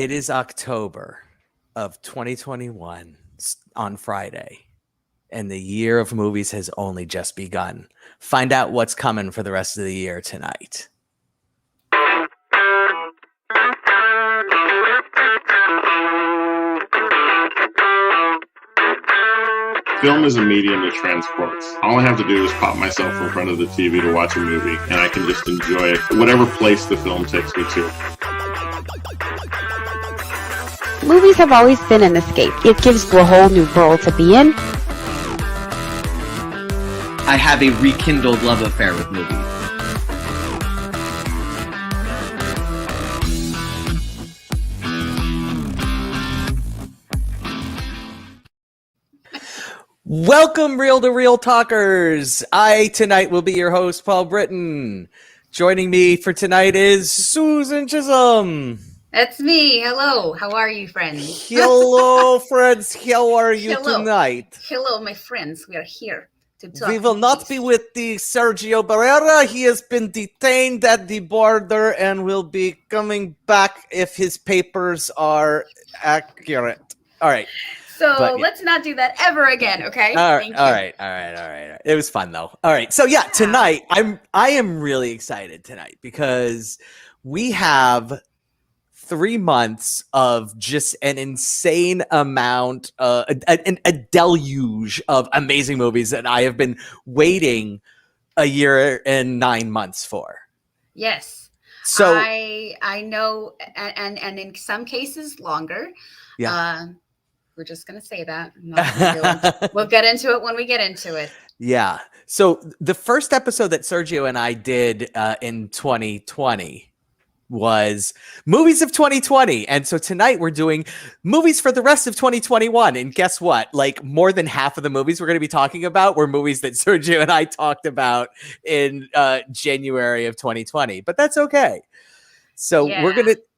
It is October of 2021 on Friday, and the year of movies has only just begun. Find out what's coming for the rest of the year tonight. Film is a medium that transports. All I have to do is pop myself in front of the TV to watch a movie, and I can just enjoy it, whatever place the film takes me to. Movies have always been an escape. It gives you a whole new world to be in. I have a rekindled love affair with movies. Welcome, Reel to Reel Talkers. I tonight will be your host, Paul Britton. Joining me for tonight is Susan Chisholm. That's me. Hello. How are you, friends? Hello, friends. How are you tonight? Hello, my friends. We are here to talk. We will not be with the Sergio Barrera. He has been detained at the border and will be coming back if his papers are accurate. All right. So let's not do that ever again, okay? All right. It was fun though. All right. So yeah, tonight I am really excited tonight because we have 3 months of just an insane amount, a deluge of amazing movies that I have been waiting a year and 9 months for. Yes. So I know, and in some cases longer. Yeah. We're just going to say that. We'll get into it when we get into it. Yeah. So the first episode that Sergio and I did in 2020 was movies of 2020. And so tonight we're doing movies for the rest of 2021. And guess what? Like more than half of the movies we're going to be talking about were movies that Sergio and I talked about in January of 2020. But that's okay. So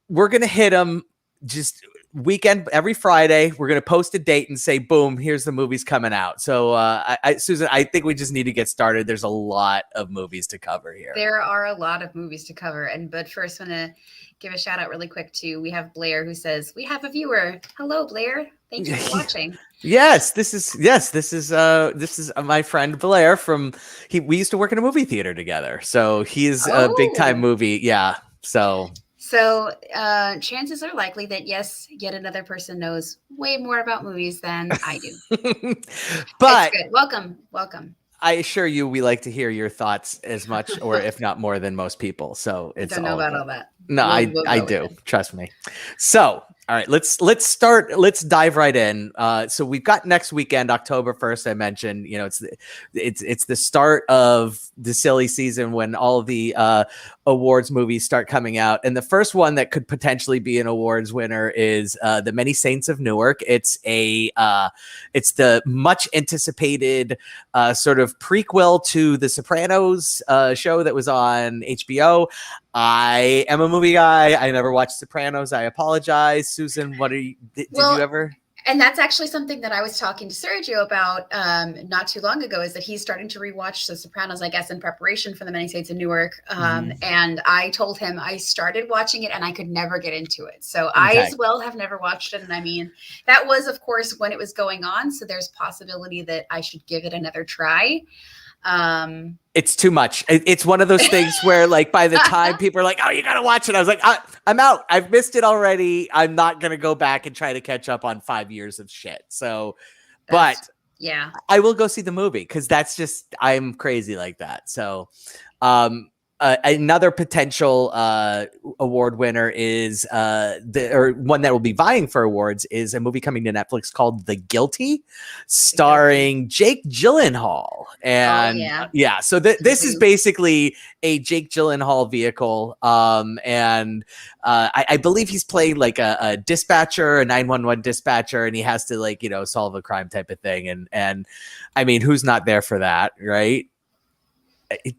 we're gonna hit them just weekend every Friday. We're going to post a date and say, boom, here's the movies coming out. So Susan, I think we just need to get started. There's a lot of movies to cover here. There are a lot of movies to cover. But first I want to give a shout out really quick to, we have Blair who says, we have a viewer. Hello, Blair. Thank you for watching. Yes, this is my friend Blair we used to work in a movie theater together. So he's a big time movie. Yeah. So chances are likely that, yes, yet another person knows way more about movies than I do. But it's good. Welcome. I assure you, we like to hear your thoughts as much, or if not more than most people. So it's I don't know about all that. No, I do. Trust me. So, all right, let's start. Let's dive right in. So we've got next weekend, October 1st. I mentioned, it's the start of the silly season when all of the awards movies start coming out. And the first one that could potentially be an awards winner is The Many Saints of Newark. It's the much anticipated sort of prequel to the Sopranos show that was on HBO. I am a movie guy. I never watched Sopranos. I apologize. Susan, did you ever? And that's actually something that I was talking to Sergio about not too long ago, is that he's starting to rewatch The Sopranos, I guess, in preparation for The Many Saints of Newark. And I told him I started watching it and I could never get into it. So I as well have never watched it. And I mean, that was, of course, when it was going on. So there's possibility that I should give it another try. It's too much. It's one of those things where, like, by the time people are like, oh, you got to watch it, I was like, I'm out. I've missed it already. I'm not going to go back and try to catch up on 5 years of shit. So, but yeah, I will go see the movie because I'm crazy like that. So, another potential award winner is one that will be vying for awards is a movie coming to Netflix called The Guilty, starring Jake Gyllenhaal. And so this is basically a Jake Gyllenhaal vehicle. And I believe he's playing like a dispatcher, a 911 dispatcher, and he has to solve a crime type of thing. And I mean, who's not there for that, right?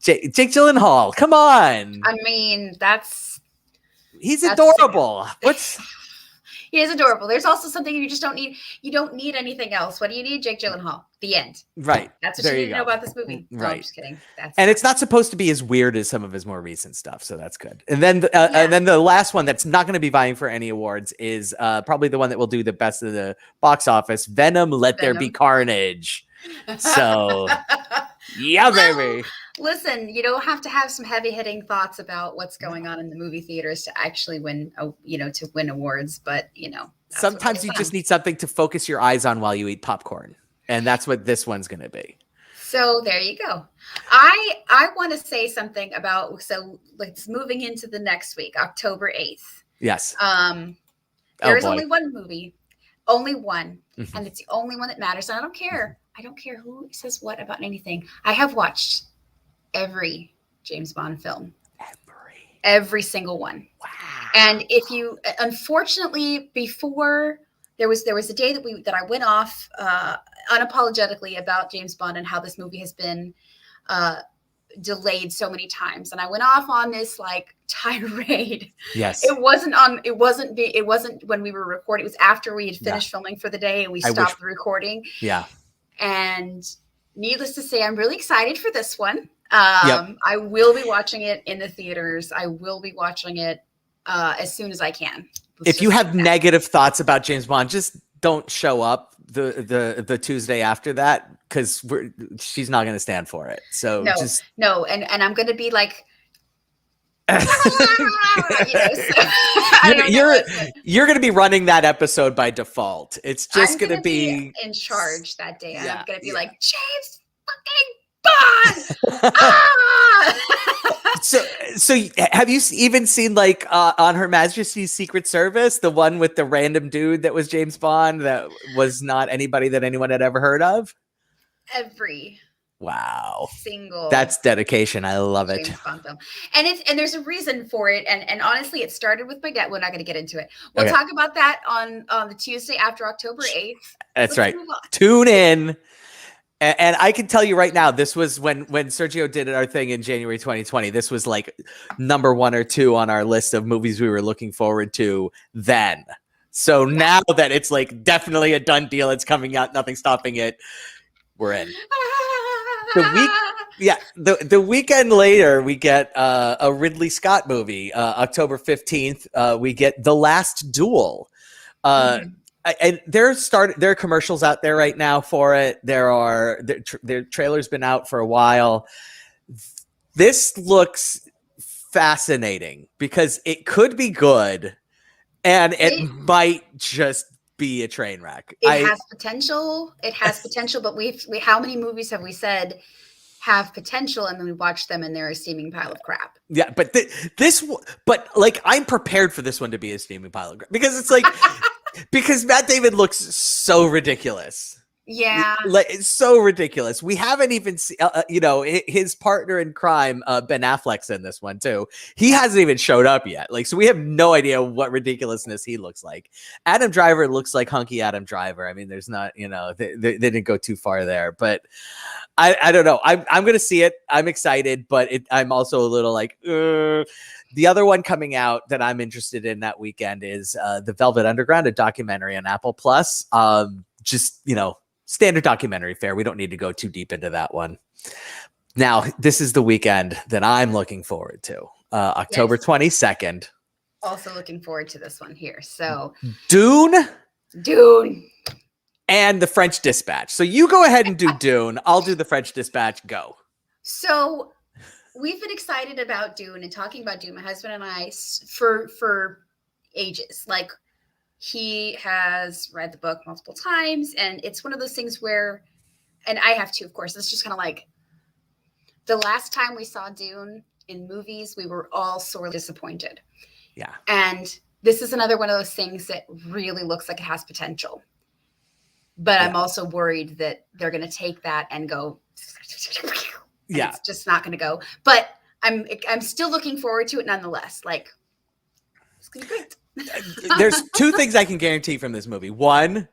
Jake Gyllenhaal, come on. I mean, he's adorable. He is adorable. There's also something you just don't need. You don't need anything else. What do you need? Jake Gyllenhaal. The end. Right. That's what There you you need to know go. about this movie. No, I'm Right. just kidding. That's And it's not supposed to be as weird as some of his more recent stuff, so that's good. And then the last one that's not going to be vying for any awards is probably the one that will do the best of the box office. Venom: Let There Be Venom. Carnage. So yeah, Well, baby. Listen, you don't have to have some heavy hitting thoughts about what's going on in the movie theaters to actually win, to win awards. But that's what Sometimes it's you on. just need something to focus your eyes on while you eat popcorn, and that's what this one's going to be. So there you go. I want to say something about, so let's moving into the next week, October 8th. Yes. There is boy. only one movie, only one, Mhm. and it's the only one that matters. And I don't care. I don't care who says what about anything. I have watched every James Bond film, every single one. Wow. And if you, unfortunately, before there was a day that I went off unapologetically about James Bond and how this movie has been delayed so many times, and I went off on this like tirade. Yes. It wasn't when we were recording. It was after we had finished filming for the day and we stopped the recording. Yeah. And needless to say, I'm really excited for this one. Yep. I will be watching it in the theaters. I will be watching it as soon as I can. If you have negative thoughts about James Bond, just don't show up the Tuesday after that, because she's not going to stand for it. So no, and I'm going to be like, you're going to be running that episode by default. It's just going to be in charge that day. And I'm going to be like, James fucking Bond. So have you even seen like on Her Majesty's Secret Service, the one with the random dude that was James Bond that was not anybody that anyone had ever heard of? Every wow single that's dedication. I love James it. Bond film. And there's a reason for it, and honestly it started with my dad. We're not going to get into it. We'll talk about that on the Tuesday after October 8th. That's right. Tune in. And I can tell you right now, this was when Sergio did our thing in January 2020. This was like number 1 or 2 on our list of movies we were looking forward to then. So now that it's like definitely a done deal, it's coming out, nothing stopping it, we're in. The weekend later, we get a Ridley Scott movie. October 15th, we get The Last Duel. And there are commercials out there right now for it. Their trailer's been out for a while. This looks fascinating because it could be good, and it might just be a train wreck. It has potential. It has potential, but how many movies have we said have potential, and then we watch them and they're a steaming pile of crap? Yeah, but I'm prepared for this one to be a steaming pile of crap because it's like. Because Matt Damon looks so ridiculous. Yeah. Like, it's so ridiculous. We haven't even seen, his partner in crime, Ben Affleck's in this one too. He hasn't even showed up yet. Like, so we have no idea what ridiculousness he looks like. Adam Driver looks like hunky Adam Driver. I mean, there's not, they didn't go too far there, but I don't know. I'm going to see it. I'm excited, but I'm also a little like, The other one coming out that I'm interested in that weekend is The Velvet Underground, a documentary on Apple Plus. Standard documentary fare. We don't need to go too deep into that one. Now, this is the weekend that I'm looking forward to. October 22nd. Also looking forward to this one here. So Dune. And The French Dispatch. So you go ahead and do Dune. I'll do The French Dispatch. Go. So we've been excited about Dune and talking about Dune, my husband and I, for ages. Like, he has read the book multiple times, and it's one of those things where, and I have too, of course, it's just kind of like the last time we saw Dune in movies, we were all sorely disappointed. Yeah. And this is another one of those things that really looks like it has potential. But I'm also worried that they're going to take that and go, it's just not going to go. But I'm still looking forward to it nonetheless. Like, it's going to be great. There's 2 things I can guarantee from this movie. One,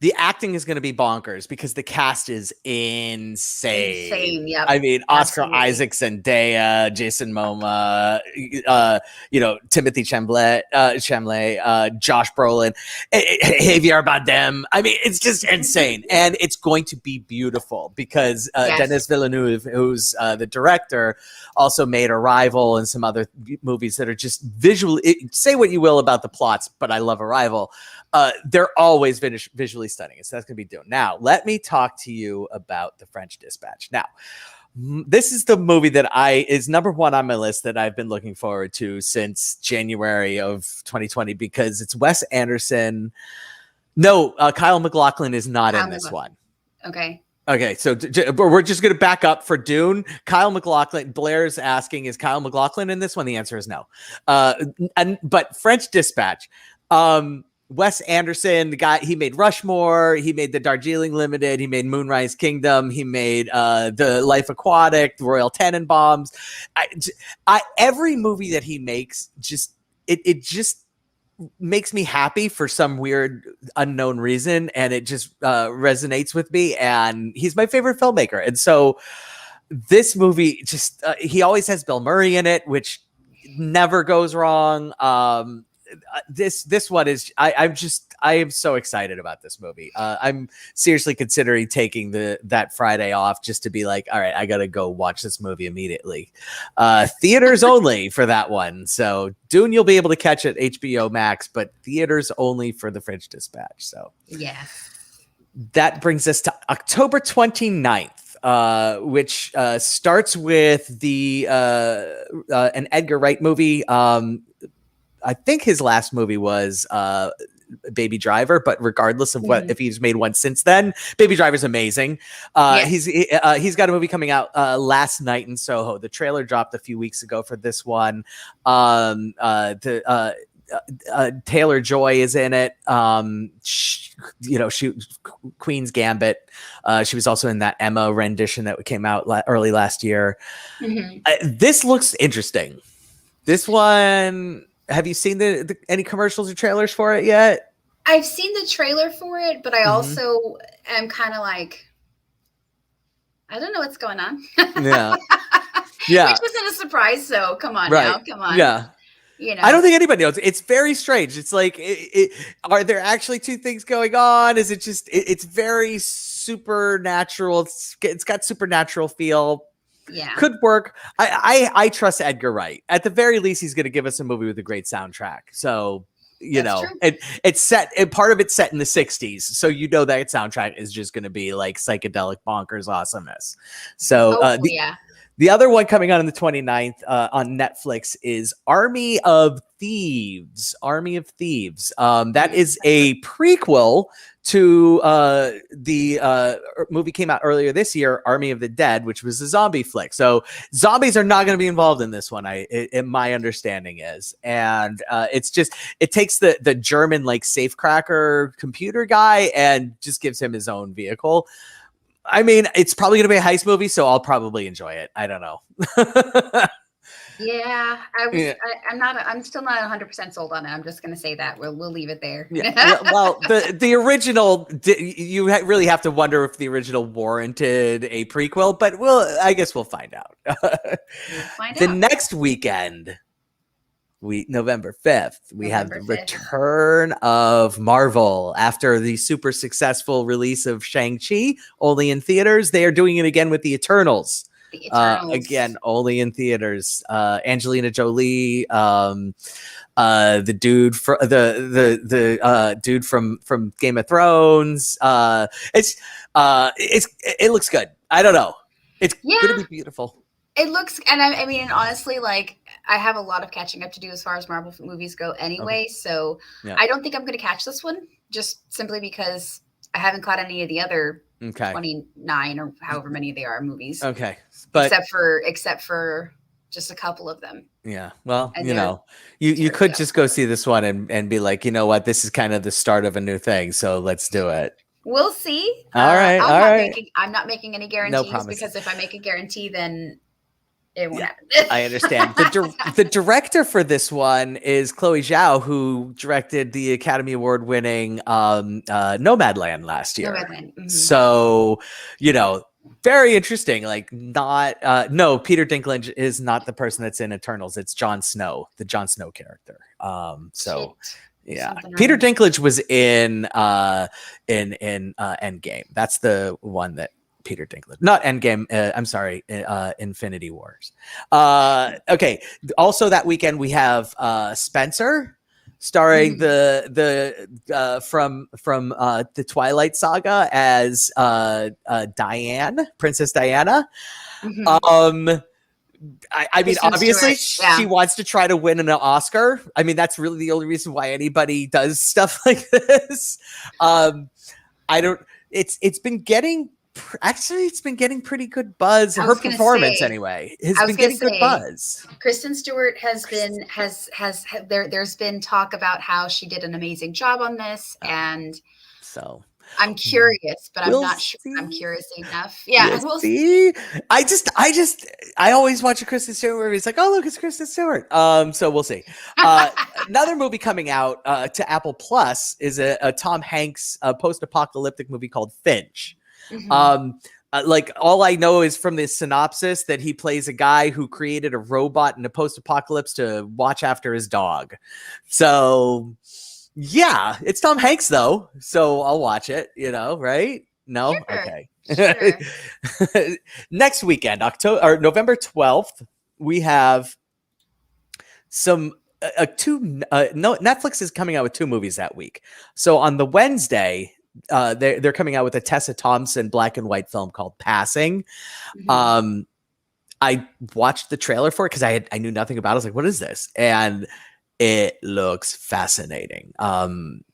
The acting is going to be bonkers because the cast is insane. Insane, yep. I mean, Oscar Absolutely. Isaac, Zendaya, Jason Momoa, Timothy Chalamet, Josh Brolin, Javier Bardem. I mean, it's just insane, and it's going to be beautiful because Yes. Denis Villeneuve, who's the director, also made Arrival and some other movies that are just visually. Say what you will about the plots, but I love Arrival. They're always visually stunning. So that's going to be Dune. Now, let me talk to you about The French Dispatch. Now, this is the movie that is number one on my list that I've been looking forward to since January of 2020 because it's Wes Anderson. No, Kyle MacLachlan is not in this one. Okay. Okay, so we're just going to back up for Dune. Kyle MacLachlan, Blair's asking, is Kyle MacLachlan in this one? The answer is no. But French Dispatch, Wes Anderson, the guy, he made Rushmore, he made the Darjeeling Limited, he made Moonrise Kingdom, he made the Life Aquatic, the Royal Tenenbaums. Every movie that he makes, it just makes me happy for some weird unknown reason, and it just resonates with me. And he's my favorite filmmaker, and so this movie just he always has Bill Murray in it, which never goes wrong. This one is I am so excited about this movie. I'm seriously considering taking that Friday off just to be like, all right, I gotta go watch this movie immediately. Theaters only for that one. So Dune you'll be able to catch at HBO Max, but theaters only for The French Dispatch. So yeah, that brings us to October 29th. Which starts with the an Edgar Wright movie. I think his last movie was Baby Driver, but regardless of what, if he's made one since then, Baby Driver's amazing. He's got a movie coming out last night in Soho. The trailer dropped a few weeks ago for this one. Taylor Joy is in it. She Queen's Gambit. She was also in that Emma rendition that came out early last year. This looks interesting. This one. Have you seen any commercials or trailers for it yet? I've seen the trailer for it, but I also am kind of like, I don't know what's going on. Yeah. Which wasn't a surprise. So come on now, come on. Yeah. I don't think anybody knows. It's very strange. It's like, are there actually two things going on? Is it just? It's very supernatural. It's got supernatural feel. Yeah, could work. I trust Edgar Wright. At the very least, he's going to give us a movie with a great soundtrack. So it's set. And part of it's set in the '60s, so that soundtrack is just going to be like psychedelic bonkers awesomeness. So the other one coming out on the 29th on Netflix is Army of Thieves. That is a prequel to the movie came out earlier this year, Army of the Dead, which was a zombie flick. So zombies are not going to be involved in this one. My understanding is, and it takes the German like safecracker computer guy and just gives him his own vehicle. I mean, it's probably going to be a heist movie, so I'll probably enjoy it. I don't know. Yeah, I'm still not 100% sold on it. I'm just going to say that we'll leave it there. Well, the original, you really have to wonder if the original warranted a prequel, but I guess we'll find out. Next weekend, November 5th, we have the return of Marvel after the super successful release of Shang-Chi, only in theaters. They are doing it again with the Eternals. Again, only in theaters. Angelina Jolie, the dude from Game of Thrones. It looks good. I don't know. It's gonna be beautiful. It looks, and I mean, honestly, like I have a lot of catching up to do as far as Marvel movies go anyway. So I don't think I'm going to catch this one just simply because I haven't caught any of the other 29 or however many they are movies. Okay. But except for just a couple of them. Yeah. Well, you could just go see this one and be like, you know what, this is kind of the start of a new thing. So let's do it. We'll see. All right. I'm not making any guarantees because if I make a guarantee, then it won't Yeah, happen. I understand. The director for this one is Chloe Zhao, who directed the Academy Award winning Nomadland last year. Nomadland. Mhm. So, very interesting. Like, not no, Peter Dinklage is not the person that's in Eternals. It's Jon Snow, the Jon Snow character. So Shit. yeah, Something Peter wrong. Dinklage was in Endgame. That's the one that Peter Dinklage, not Endgame. I'm sorry, Infinity Wars. Okay. Also that weekend we have Spencer, starring the from the Twilight Saga as Diane, Princess Diana. Mhm. I mean, Kristen obviously, Stewart, yeah. she wants to try to win an Oscar. I mean, that's really the only reason why anybody does stuff like this. I don't. It's been getting. Actually, it's been getting pretty good buzz. I Her was gonna performance, say- anyway, has I was been gonna getting good say, buzz. Kristen Stewart there's been talk about how she did an amazing job on this, and So I'm curious, but We'll I'm not sure I'm see. curious enough. Yeah, We'll we'll see. see. I always watch a Kristen Stewart movie. It's like, oh, look, it's Kristen Stewart. So we'll see. Another movie coming out to Apple Plus is a Tom Hanks post-apocalyptic movie called Finch. Mhm. Like, all I know is from the synopsis that he plays a guy who created a robot in a post-apocalypse to watch after his dog. So yeah, it's Tom Hanks though, so I'll watch it. Right? No, Sure, okay. sure. Next weekend, November 12th, we have some no, Netflix is coming out with 2 movies that week. So on the Wednesday, they're coming out with a Tessa Thompson black and white film called Passing. Mhm. I watched the trailer for it because I knew nothing about it. I was like, what is this? And it looks fascinating.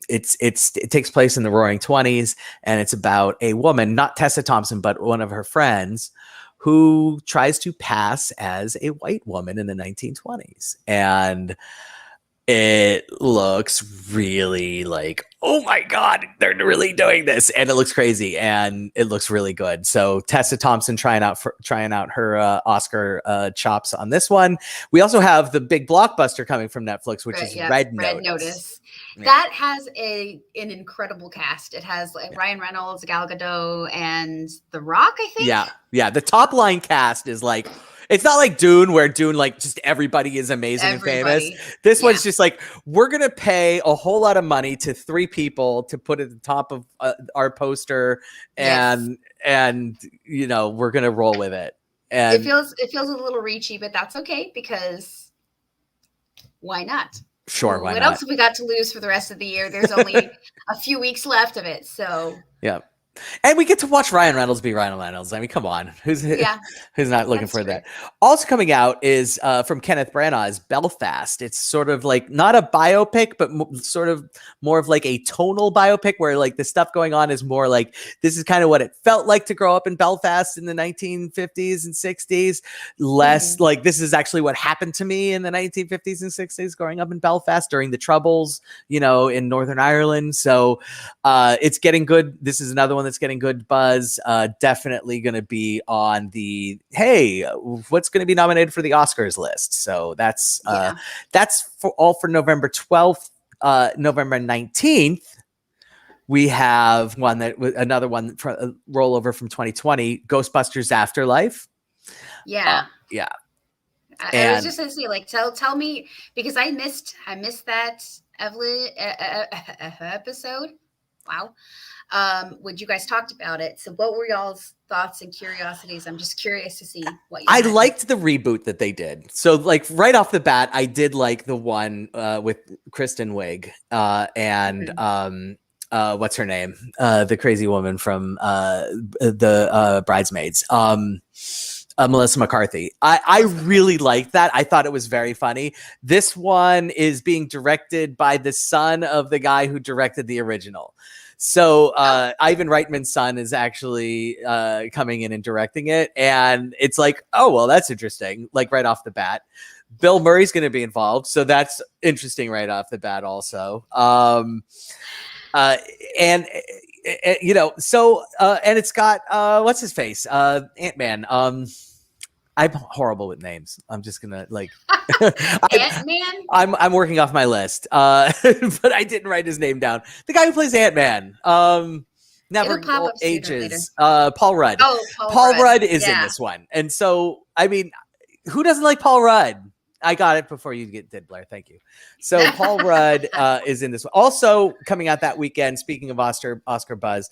It takes place in the Roaring 20s, and it's about a woman, not Tessa Thompson, but one of her friends, who tries to pass as a white woman in the 1920s. And it looks really like, oh my God, they're really doing this. And it looks crazy and it looks really good. So Tessa Thompson trying out her Oscar chops on this one. We also have the big blockbuster coming from Netflix, which is Red Notice. Yeah. That has an incredible cast. It has like Ryan Reynolds, Gal Gadot, and The Rock, I think. Yeah. The top line cast is like, it's not like Dune, where Dune, like, just everybody is amazing and famous. This one's just like, we're going to pay a whole lot of money to 3 people to put at the top of our poster, and we're going to roll with it. And it feels a little reachy, but that's okay, because why not? Sure, why what not? else have we got to lose for the rest of the year? There's only a few weeks left of it, so yeah. And we get to watch Ryan Reynolds be Ryan Reynolds. I mean, come on. Who's not looking for that? Also coming out is from Kenneth Branagh's Belfast. It's sort of like not a biopic, but sort of more of like a tonal biopic, where like the stuff going on is more like, this is kind of what it felt like to grow up in Belfast in the 1950s and 60s. Less like, this is actually what happened to me in the 1950s and 60s growing up in Belfast during the Troubles, in Northern Ireland. So it's getting good. This is another one that's getting good buzz. Definitely going to be on the, hey, what's going to be nominated for the Oscars list. So that's for November 12th. November 19th, we have another one rollover from 2020, Ghostbusters Afterlife. Yeah. I was just gonna say, like, tell me, because I missed that Evelyn episode. Wow. When you guys talked about it. So what were y'all's thoughts and curiosities? I'm just curious to see what you had. Liked the reboot that they did. So like right off the bat, I did like the one with Kristen Wiig and what's her name? The crazy woman from the Bridesmaids. Melissa McCarthy. I really liked that. I thought it was very funny. This one is being directed by the son of the guy who directed the original. So Ivan Reitman's son is actually coming in and directing it. And it's like, oh, well, that's interesting. Like right off the bat. Bill Murray's going to be involved. So that's interesting right off the bat also. And it's got what's his face? Ant-Man. I'm horrible with names. I'm just gonna like. Ant-Man. I'm working off my list, but I didn't write his name down. The guy who plays Ant-Man. Never It'll pop up sooner or ages. Paul Rudd. Oh, Paul Rudd is in Yeah. this one, and so I mean, who doesn't like Paul Rudd? I got it before you did, Blair. Thank you. So Paul Rudd is in this one. Also coming out that weekend. Speaking of Oscar buzz,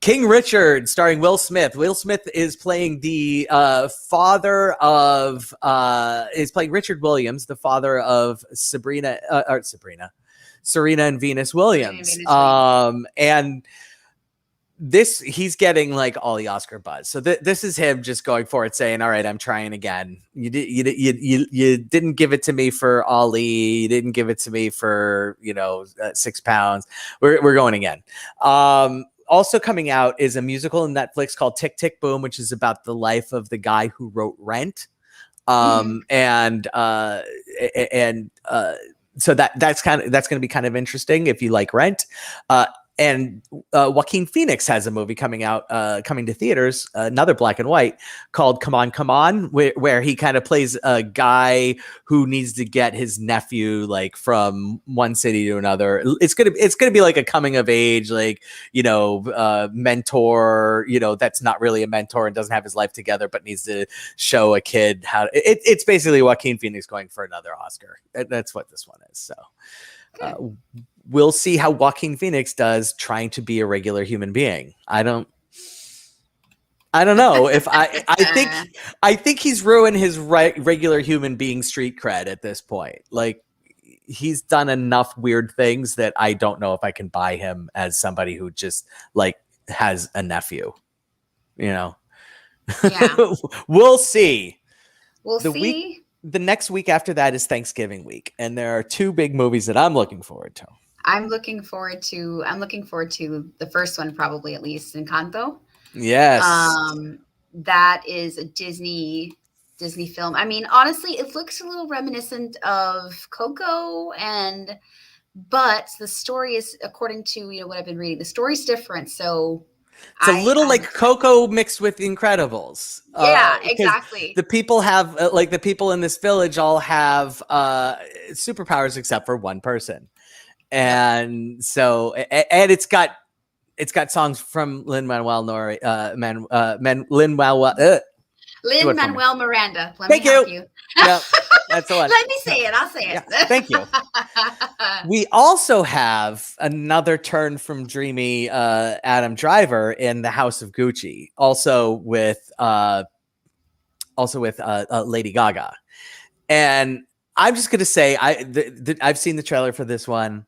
King Richard, starring Will Smith. Will Smith is playing the father of is playing Richard Williams, the father of Serena and Venus Williams. And this, he's getting like all the Oscar buzz. So this is him just going for it, saying, "All right, I'm trying again. You didn't give it to me for Ali. You didn't give it to me for 6 pounds. We're going again." Also coming out is a musical on Netflix called Tick Tick Boom, which is about the life of the guy who wrote Rent. So that's going to be kind of interesting if you like Rent. And Joaquin Phoenix has a movie coming to theaters, another black and white, called Come On, Come On, where he kind of plays a guy who needs to get his nephew like from one city to another. It's gonna be like a coming of age, like mentor, that's not really a mentor and doesn't have his life together, but needs to show a kid how. It's basically Joaquin Phoenix going for another Oscar. That's what this one is. So. We'll see how Joaquin Phoenix does trying to be a regular human being. I don't know if I think he's ruined his regular human being street cred at this point. Like, he's done enough weird things that I don't know if I can buy him as somebody who just like has a nephew, Yeah. We'll see. We'll see. The next week after that is Thanksgiving week, and there are 2 big movies that I'm looking forward to. I'm looking forward to the first one, probably, at least, Encanto. Yes. That is a Disney film. I mean, honestly, it looks a little reminiscent of Coco, but the story is, according to what I've been reading, the story's different. So it's a little like Coco mixed with Incredibles. Yeah, exactly. The people have the people in this village all have superpowers except for one person. And so, and it's got songs from Lin-Manuel Miranda. Thank you. Yeah, that's the one. Let me say it. I'll say it. Yeah, thank you. We also have another turn from dreamy Adam Driver in The House of Gucci, also with Lady Gaga. And I'm just gonna say, I've seen the trailer for this one.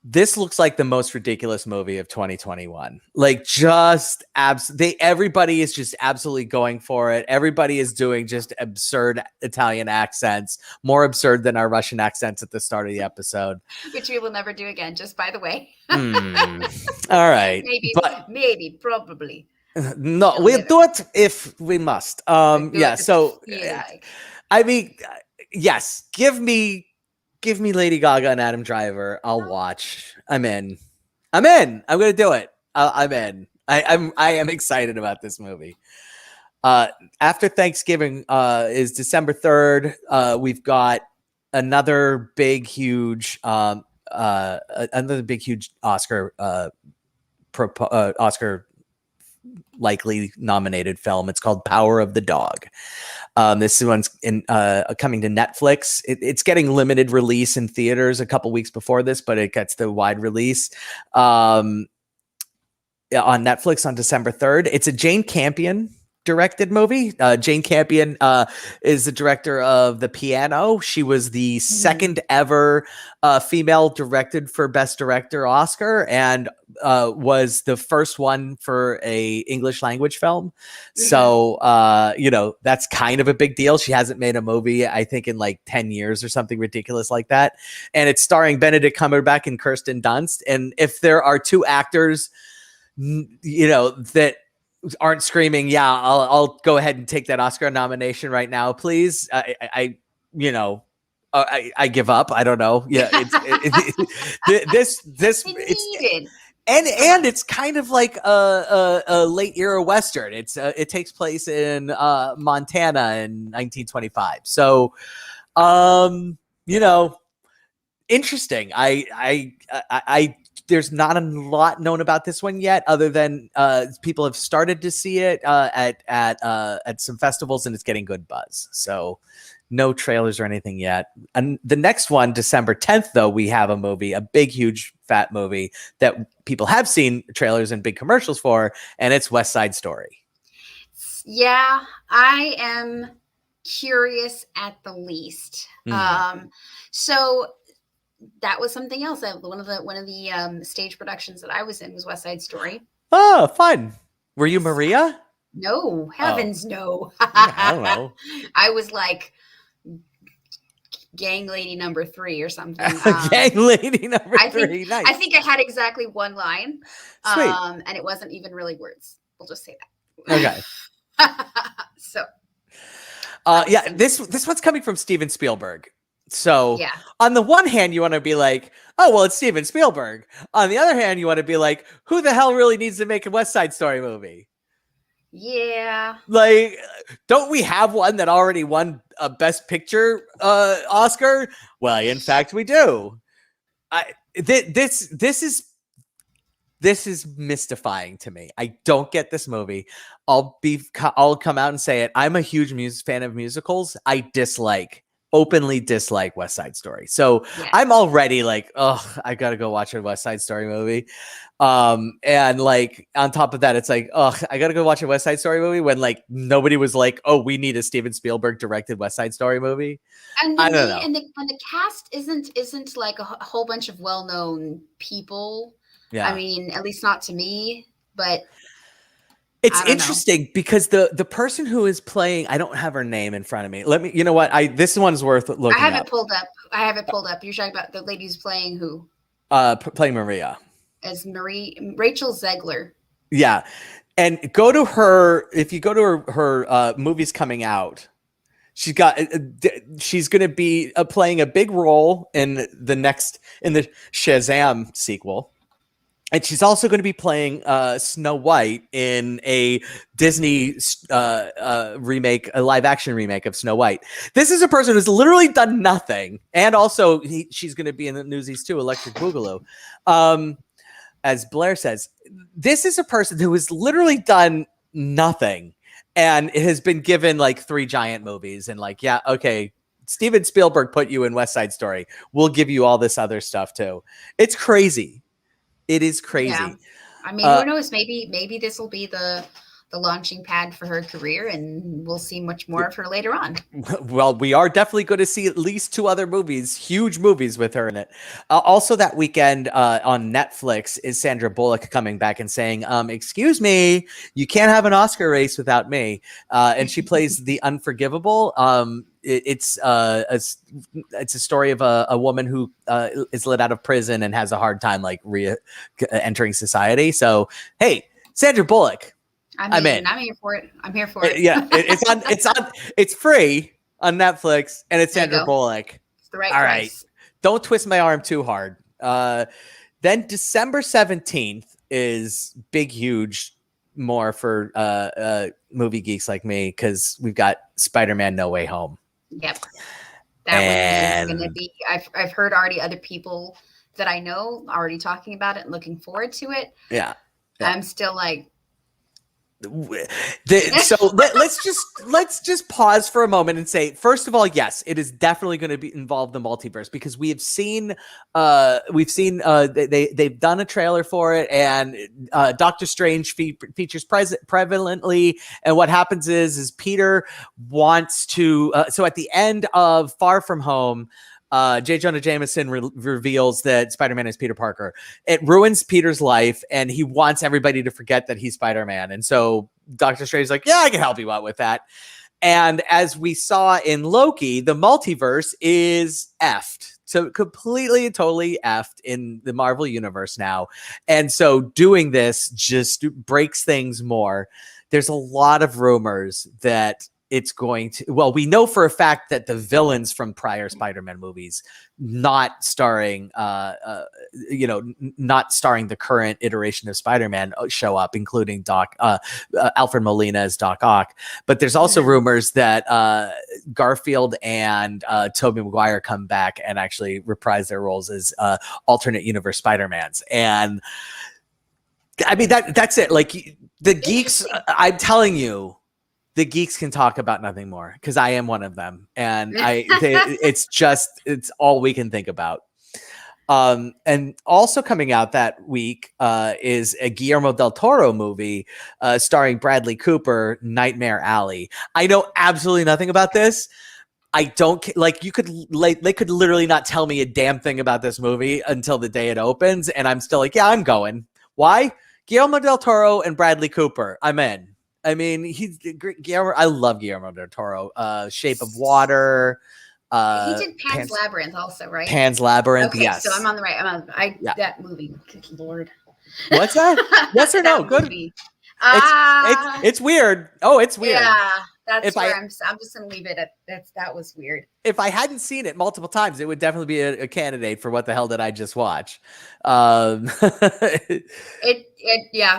This looks like the most ridiculous movie of 2021. Like, just everybody is just absolutely going for it. Everybody is doing just absurd Italian accents, more absurd than our Russian accents at the start of the episode, which we will never do again. Just by the way. All right, maybe, probably. No, we'll do it if we must. Yeah. So, I mean, yes, give me Lady Gaga and Adam Driver. I'll watch. I'm in. I'm going to do it. I'm in. I am excited about this movie. After Thanksgiving is December 3rd. We've got another big, huge Oscar Oscar likely nominated film. It's called Power of the Dog. This one's coming to Netflix. It's getting limited release in theaters a couple weeks before this, but it gets the wide release on Netflix on December 3rd. It's a Jane Campion directed movie. Jane Campion is the director of The Piano. She was the second ever female directed for Best Director Oscar, and was the first one for a English language film. So that's kind of a big deal. She hasn't made a movie, I think, in like 10 years or something ridiculous like that. And it's starring Benedict Cumberbatch and Kirsten Dunst. And if there are 2 actors that aren't screaming, yeah, I'll go ahead and take that Oscar nomination right now, please. I give up. I don't know. Yeah, this And it's kind of like a late era Western. It takes place in Montana in 1925. So, interesting. I there's not a lot known about this one yet, other than people have started to see it at some festivals, and it's getting good buzz. So no trailers or anything yet. And the next one, December 10th, though, we have a movie, a big, huge, fat movie that people have seen trailers and big commercials for, and it's West Side Story. Yeah, I am curious at the least. So that was something else. One of the stage productions that I was in was West Side Story. Oh, fun. Were you Maria? No, heavens no. I don't know. I was like gang lady number 3 or something. Gang lady number 3. Nice. I think I had exactly one line. Sweet. And it wasn't even really words. We'll just say that. Okay. So this one's coming from Steven Spielberg. So yeah. On the one hand, you want to be like, oh, well, it's Steven Spielberg. On the other hand, you want to be like, who the hell really needs to make a West Side Story movie? Yeah. Like, don't we have one that already won a Best Picture Oscar? Well, in fact, we do. This is mystifying to me. I don't get this movie. I'll come out and say it. I'm a huge fan of musicals. I openly dislike West Side Story. So yeah. I'm already like, oh, I gotta go watch a West Side Story movie. And like on top of that, it's like, oh, I gotta go watch a West Side Story movie when like nobody was like, oh, we need a Steven Spielberg directed West Side Story movie. And I don't know. And the cast isn't like a whole bunch of well-known people. Yeah. I mean, at least not to me, but it's interesting because the person who is playing, I don't have her name in front of me. You know what? This one's worth looking I have up. it pulled up. You're talking about the lady who's playing who? Playing Maria. As Rachel Zegler. Yeah. And go to her, if you go to her movies coming out, she's going to be playing a big role in the Shazam sequel. And she's also going to be playing Snow White in a Disney remake, a live action remake of Snow White. This is a person who's literally done nothing. And also she's going to be in the Newsies too, Electric Boogaloo. As Blair says, this is a person who has literally done nothing and has been given like 3 giant movies and like, yeah, okay, Steven Spielberg put you in West Side Story. We'll give you all this other stuff too. It's crazy. It is crazy. Yeah. I mean, who knows? Maybe this will be the launching pad for her career, and we'll see much more of her later on. Well, we are definitely going to see at least 2 other movies, huge movies with her in it. Also that weekend on Netflix is Sandra Bullock coming back and saying, excuse me, you can't have an Oscar race without me. And she plays The Unforgivable. It's a story of a woman who is let out of prison and has a hard time like entering society. So, hey, Sandra Bullock. I'm in. I'm here for it. I'm here for it. Yeah, it's free on Netflix, and it's Sandra Bullock. It's the right All price. Right. Don't twist my arm too hard. Then December 17th is big, huge, more for movie geeks like me because we've got Spider-Man: No Way Home. Yep. That one is going to be. I've heard already other people that I know already talking about it and looking forward to it. Yeah. I'm still like. So let's just pause for a moment and say, first of all, yes, it is definitely going to be involve the multiverse because we've seen they've done a trailer for it, and Doctor Strange features prevalently, and what happens is Peter wants to so at the end of Far From Home, J. Jonah Jameson reveals that Spider-Man is Peter Parker. It ruins Peter's life, and he wants everybody to forget that he's Spider-Man. And so Doctor Strange's like, yeah, I can help you out with that. And as we saw in Loki, the multiverse is effed. So completely and totally effed in the Marvel universe now. And so doing this just breaks things more. There's a lot of rumors that it's going to, well, we know for a fact that the villains from prior Spider-Man movies, not starring not starring the current iteration of Spider-Man, show up, including Alfred Molina as Doc Ock. But there's also rumors that Garfield and Tobey Maguire come back and actually reprise their roles as alternate universe Spider-Mans. And I mean, that's it. Like, the geeks, I'm telling you, the geeks can talk about nothing more, because I am one of them, and it's all we can think about. And also coming out that week is a Guillermo del Toro movie starring Bradley Cooper, Nightmare Alley. I know absolutely nothing about this. I don't like. They could literally not tell me a damn thing about this movie until the day it opens, and I'm still like, yeah, I'm going. Why? Guillermo del Toro and Bradley Cooper. I'm in. I mean, Guillermo. I love Guillermo del Toro. Shape of Water. He did Pan's Labyrinth also, right? Pan's Labyrinth. Okay, yes. so I'm on the right. That movie. Good Lord. What's that? Yes or no? Good. It's weird. Oh, it's weird. Yeah, that's I'm just gonna leave it at that was weird. If I hadn't seen it multiple times, it would definitely be a candidate for what the hell did I just watch. It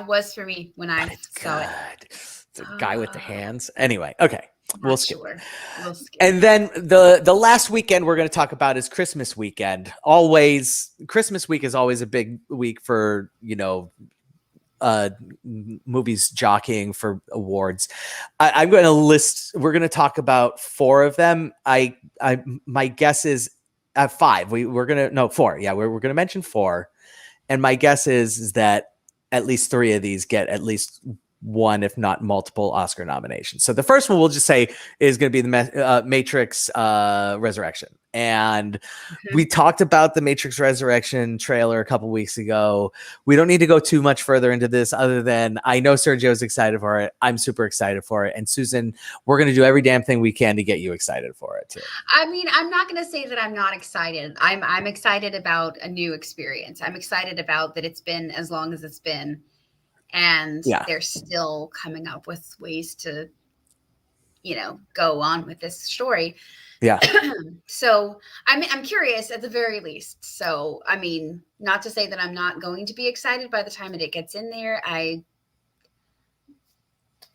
was for me when I saw it. The guy with the hands. Anyway, okay. We'll skip. And then the last weekend we're going to talk about is Christmas weekend. Always, Christmas week is always a big week for, movies jockeying for awards. I'm going to list, we're going to talk about 4 of them. My guess is 5. We're going to, no, 4. Yeah, we're going to mention 4. And my guess is that at least 3 of these get at least one, if not multiple, Oscar nominations. So the first one we'll just say is going to be the Matrix Resurrection. And we talked about the Matrix Resurrection trailer a couple weeks ago. We don't need to go too much further into this other than I know Sergio's excited for it. I'm super excited for it. And Susan, we're going to do every damn thing we can to get you excited for it too. I mean, I'm not going to say that I'm not excited. I'm excited about a new experience. I'm excited about that it's been as long as it's been. And they're still coming up with ways to, go on with this story. Yeah. So I'm curious at the very least. So, I mean, not to say that I'm not going to be excited by the time that it gets in there.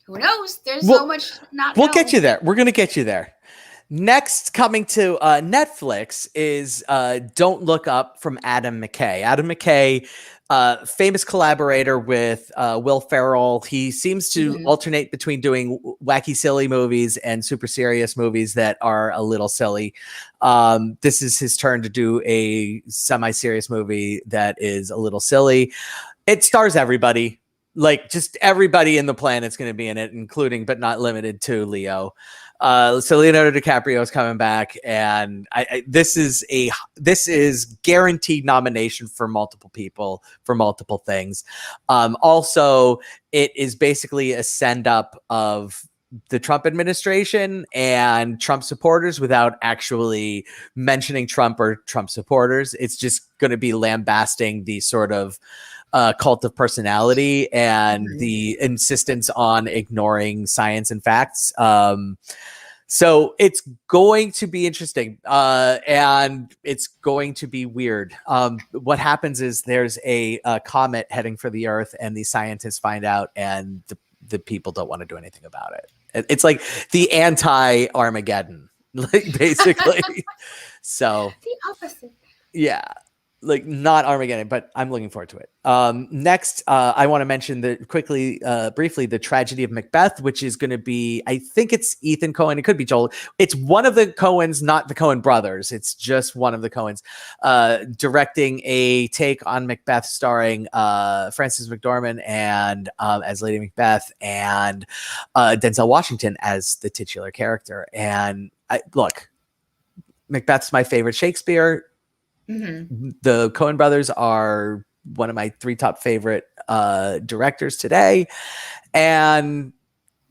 Who knows? There's so much not. We'll get you there. We're going to get you there. Next, coming to Netflix is Don't Look Up from Adam McKay. Adam McKay, famous collaborator with Will Ferrell. He seems to alternate between doing wacky, silly movies and super serious movies that are a little silly. This is his turn to do a semi-serious movie that is a little silly. It stars everybody. Like, just everybody in the planet's going to be in it, including but not limited to Leo. So Leonardo DiCaprio is coming back, and this is guaranteed nomination for multiple people for multiple things. Also, it is basically a send up of the Trump administration and Trump supporters without actually mentioning Trump or Trump supporters. It's just going to be lambasting the sort of cult of personality and the insistence on ignoring science and facts. So it's going to be interesting and it's going to be weird. What happens is there's a comet heading for the Earth and the scientists find out and the people don't want to do anything about it. It's like the anti-Armageddon, like, basically. So the opposite. Yeah. Like, not Armageddon, but I'm looking forward to it. Next, I want to mention briefly, the Tragedy of Macbeth, which is going to be, I think it's Ethan Coen. It could be Joel. It's one of the Coens, not the Coen brothers. It's just one of the Coens directing a take on Macbeth, starring Frances McDormand and as Lady Macbeth, and Denzel Washington as the titular character. And look, Macbeth's my favorite Shakespeare. The Coen brothers are one of my 3 top favorite directors today, and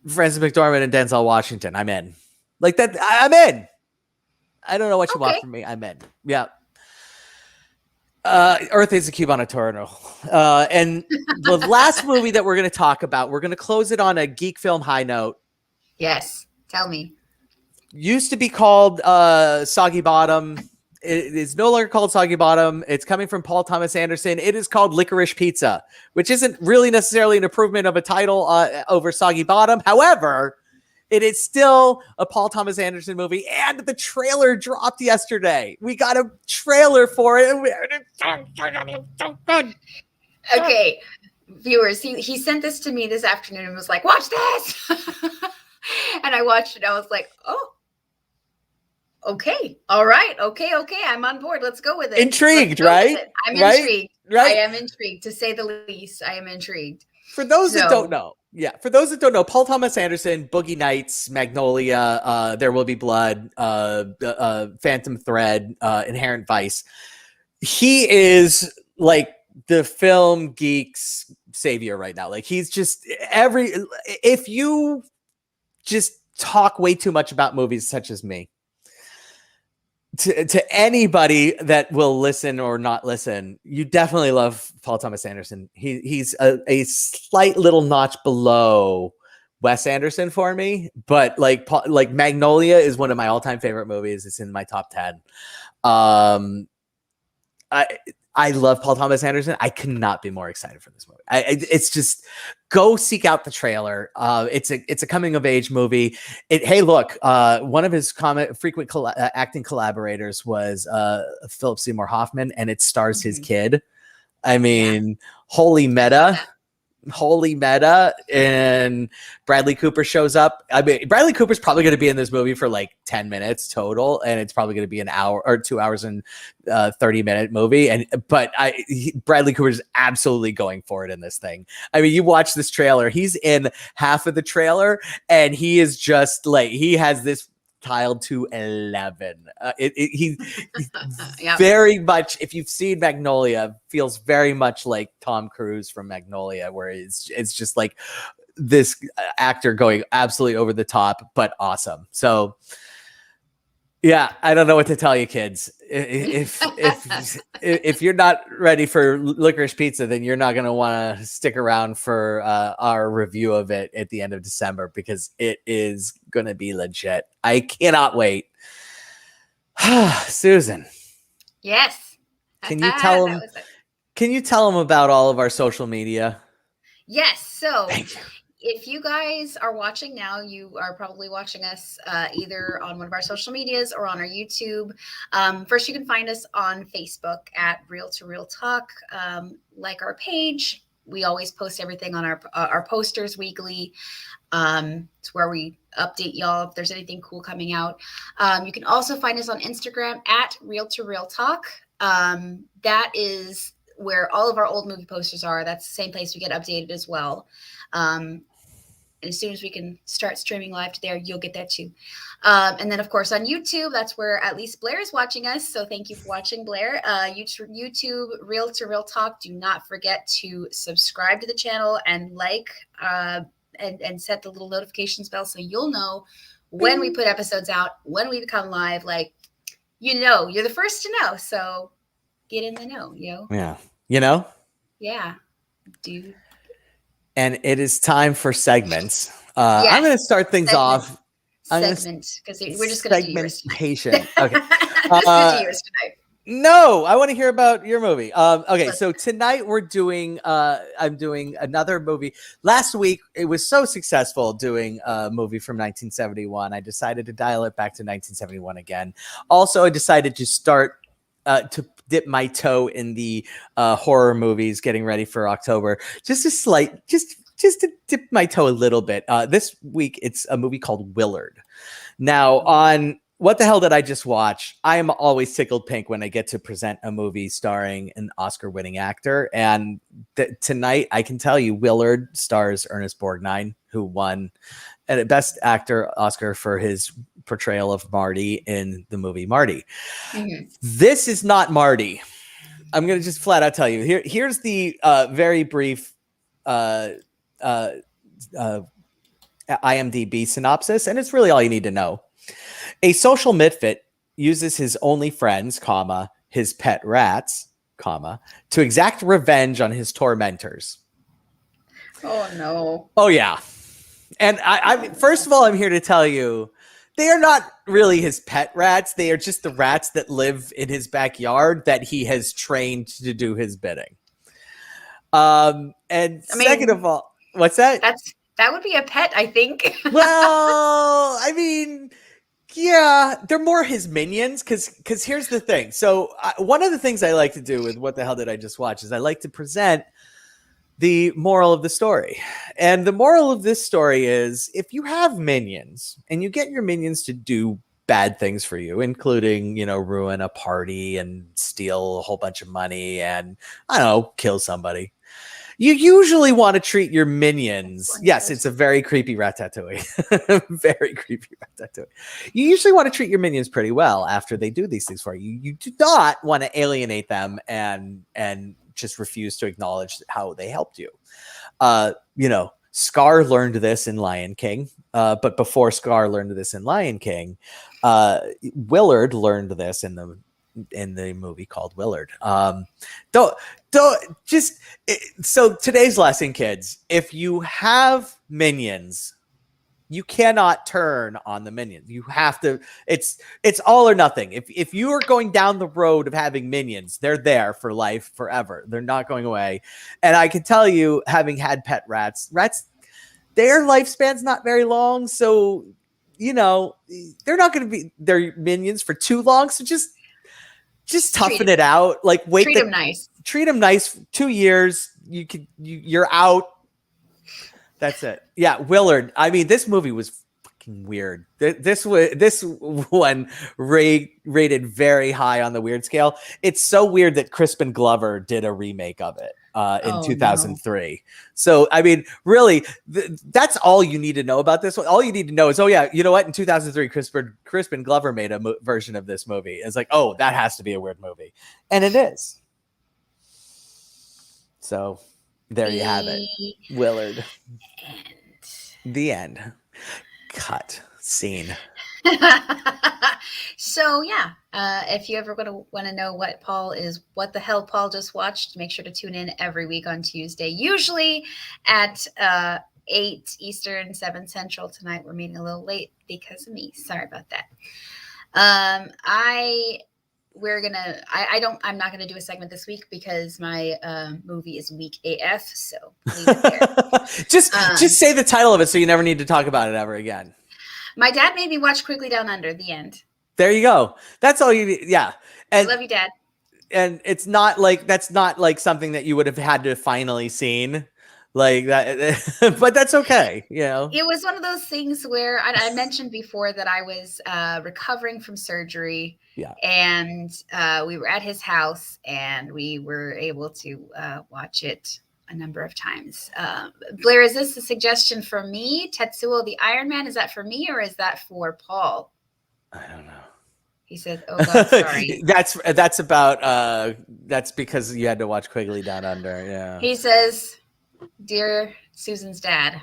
Frances McDormand and Denzel Washington. I'm in. Like that. I'm in. I don't know what you want from me. I'm in. Yeah. Earth is a Cube on a Tornado. And the last movie that we're going to talk about, we're going to close it on a geek film high note. Yes. Tell me. Used to be called Soggy Bottom. It is no longer called Soggy Bottom. It's coming from Paul Thomas Anderson. It is called Licorice Pizza, which isn't really necessarily an improvement of a title over Soggy Bottom. However, it is still a Paul Thomas Anderson movie, and the trailer dropped yesterday. We got a trailer for it, and it's so good. Okay, viewers, he sent this to me this afternoon and was like, watch this. And I watched it. I was like, oh, okay. All right. Okay. I'm on board. Let's go with it. Intrigued, right? I'm right? intrigued. Right? I am intrigued, to say the least. I am intrigued. For those that don't know, Paul Thomas Anderson, Boogie Nights, Magnolia, There Will Be Blood, Phantom Thread, Inherent Vice. He is like the film geek's savior right now. Like, he's just if you just talk way too much about movies, such as me, to anybody that will listen or not listen, you definitely love Paul Thomas Anderson. He's a slight little notch below Wes Anderson for me, but like Magnolia is one of my all-time favorite movies. It's in my top 10. I love Paul Thomas Anderson. I cannot be more excited for this movie. It's just, go seek out the trailer. It's a coming of age movie. Hey, look, one of his frequent acting collaborators was Philip Seymour Hoffman, and it stars his kid. I mean, holy meta. And Bradley Cooper shows up. I mean, Bradley Cooper's probably going to be in this movie for like 10 minutes total, and it's probably going to be an hour or 2 hours and 30-minute movie. But Bradley Cooper's absolutely going for it in this thing. I mean, you watch this trailer, he's in half of the trailer, and he is just like, he has this tiled to 11. He yep. Very much, if you've seen Magnolia, feels very much like Tom Cruise from Magnolia, where it's just like this actor going absolutely over the top, but awesome. So yeah, I don't know what to tell you, kids. If you're not ready for Licorice Pizza, then you're not going to want to stick around for our review of it at the end of December, because it is going to be legit. I cannot wait. Susan. Yes. Can you tell them? Can you tell them about all of our social media? Yes. So, if you guys are watching now, you are probably watching us either on one of our social medias or on our YouTube. First, you can find us on Facebook at Real to Real Talk. Like our page. We always post everything on our posters weekly. It's where we update y'all if there's anything cool coming out. You can also find us on Instagram at Real to Real Talk. That is where all of our old movie posters are. That's the same place we get updated as well. And as soon as we can start streaming live to there, you'll get that too. And then, of course, on YouTube, that's where at least Blair is watching us. So thank you for watching, Blair. YouTube, Real to Real Talk. Do not forget to subscribe to the channel and like and set the little notifications bell so you'll know when we put episodes out, when we become live. Like, you're the first to know. So get in the know, yo. Yeah. Yeah, dude. And it is time for segments. Yes. I'm going to start things off. Segment, because we're just going to do yours tonight. Okay. Let's do yours tonight. No, I want to hear about your movie. Okay, so tonight we're doing. I'm doing another movie. Last week it was so successful doing a movie from 1971. I decided to dial it back to 1971 again. Also, I decided to start to dip my toe in the horror movies, getting ready for October. Just to dip my toe a little bit. This week it's a movie called Willard. Now, on What the Hell Did I Just Watch? I am always tickled pink when I get to present a movie starring an Oscar-winning actor. And tonight, I can tell you, Willard stars Ernest Borgnine, who won a Best Actor Oscar for his portrayal of Marty in the movie Marty. Mm-hmm. This is not Marty. I'm going to just flat out tell you. Here's the very brief IMDb synopsis, and it's really all you need to know. A social misfit uses his only friends, his pet rats, to exact revenge on his tormentors. Oh, no. Oh, yeah. And I mean, first of all, I'm here to tell you, they are not really his pet rats. They are just the rats that live in his backyard that he has trained to do his bidding. And second of all, what's that? That would be a pet, I think. Well, I mean, yeah, they're more his minions because here's the thing. So one of the things I like to do with What the Hell Did I Just Watch is I like to present the moral of the story. And the moral of this story is if you have minions and you get your minions to do bad things for you, including, ruin a party and steal a whole bunch of money and, I don't know, kill somebody, you usually want to treat your minions. Yes, it's a very creepy Ratatouille. Very creepy Ratatouille. You usually want to treat your minions pretty well after they do these things for you. You do not want to alienate them and just refuse to acknowledge how they helped you. Scar learned this in Lion King, but before Scar learned this in Lion King, Willard learned this in the movie called Willard. So today's lesson, kids, if you have minions, you cannot turn on the minions. You have to, it's all or nothing. If you are going down the road of having minions, they're there for life forever. They're not going away. And I can tell you, having had pet rats, their lifespan's not very long. So, they're not going to be their minions for too long. So just toughen it out. Like treat them nice. Treat them nice. 2 years. You're out. That's it. Yeah, Willard. I mean, this movie was fucking weird. This one rated very high on the weird scale. It's so weird that Crispin Glover did a remake of it in 2003. No. So, I mean, really, that's all you need to know about this one. All you need to know is, oh yeah, you know what? In 2003, Crispin Glover made a version of this movie. It's like, oh, that has to be a weird movie, and it is. So. There you have it. Willard. The end. Cut. Scene. So yeah, if you ever want to know what the hell Paul just watched, make sure to tune in every week on Tuesday, usually at 8 Eastern, 7 Central. Tonight we're meeting a little late because of me. Sorry about that. I'm not gonna do a segment this week because my movie is weak AF. So leave it there. just say the title of it so you never need to talk about it ever again. My dad made me watch Quigley Down Under. The end. There you go. That's all you need. Yeah. And, I love you, Dad. And that's not like something that you would have had to finally seen. Like that, but that's okay. It was one of those things where I mentioned before that I was recovering from surgery. Yeah. And we were at his house and we were able to watch it a number of times. Blair, is this a suggestion for me? Tetsuo the Iron Man, is that for me or is that for Paul? I don't know. He says, oh God, sorry. that's about that's because you had to watch Quigley Down Under. Yeah. He says, dear Susan's dad.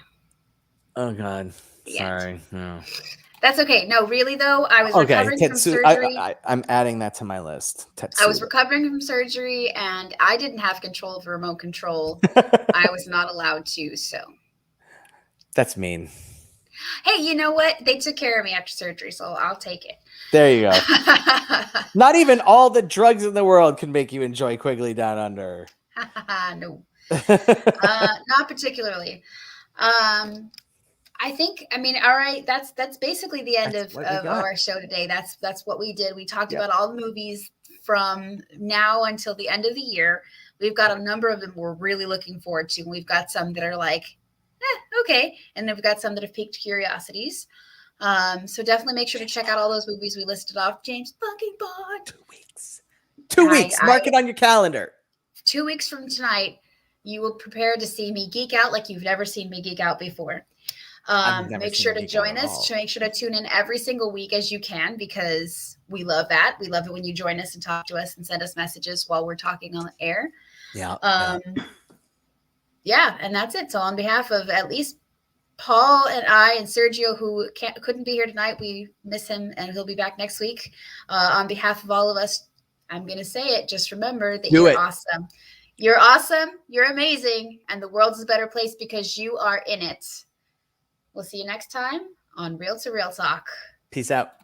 Oh God. Sorry. No. That's okay. No, really though, I was recovering from surgery. I'm adding that to my list. I was recovering from surgery and I didn't have control of the remote control. I was not allowed to, so. That's mean. Hey, you know what? They took care of me after surgery, so I'll take it. There you go. Not even all the drugs in the world can make you enjoy Quigley Down Under. No. Not particularly. All right, that's basically the end of our show today. That's what we did. We talked about all the movies from now until the end of the year. We've got a number of them we're really looking forward to. We've got some that are like, okay. And then we've got some that have piqued curiosities. So definitely make sure to check out all those movies we listed off. James fucking Bond. 2 weeks. 2 weeks. Mark it on your calendar. 2 weeks from tonight, you will prepare to see me geek out like you've never seen me geek out before. Make sure to join us. Make sure to tune in every single week as you can because we love that. We love it when you join us and talk to us and send us messages while we're talking on the air. Yeah. Yeah, and that's it. So on behalf of at least Paul and I and Sergio, who couldn't be here tonight, we miss him and he'll be back next week. On behalf of all of us, I'm going to say it. Just remember that you're awesome. You're awesome. You're amazing. And the world's a better place because you are in it. We'll see you next time on Real to Real Talk. Peace out.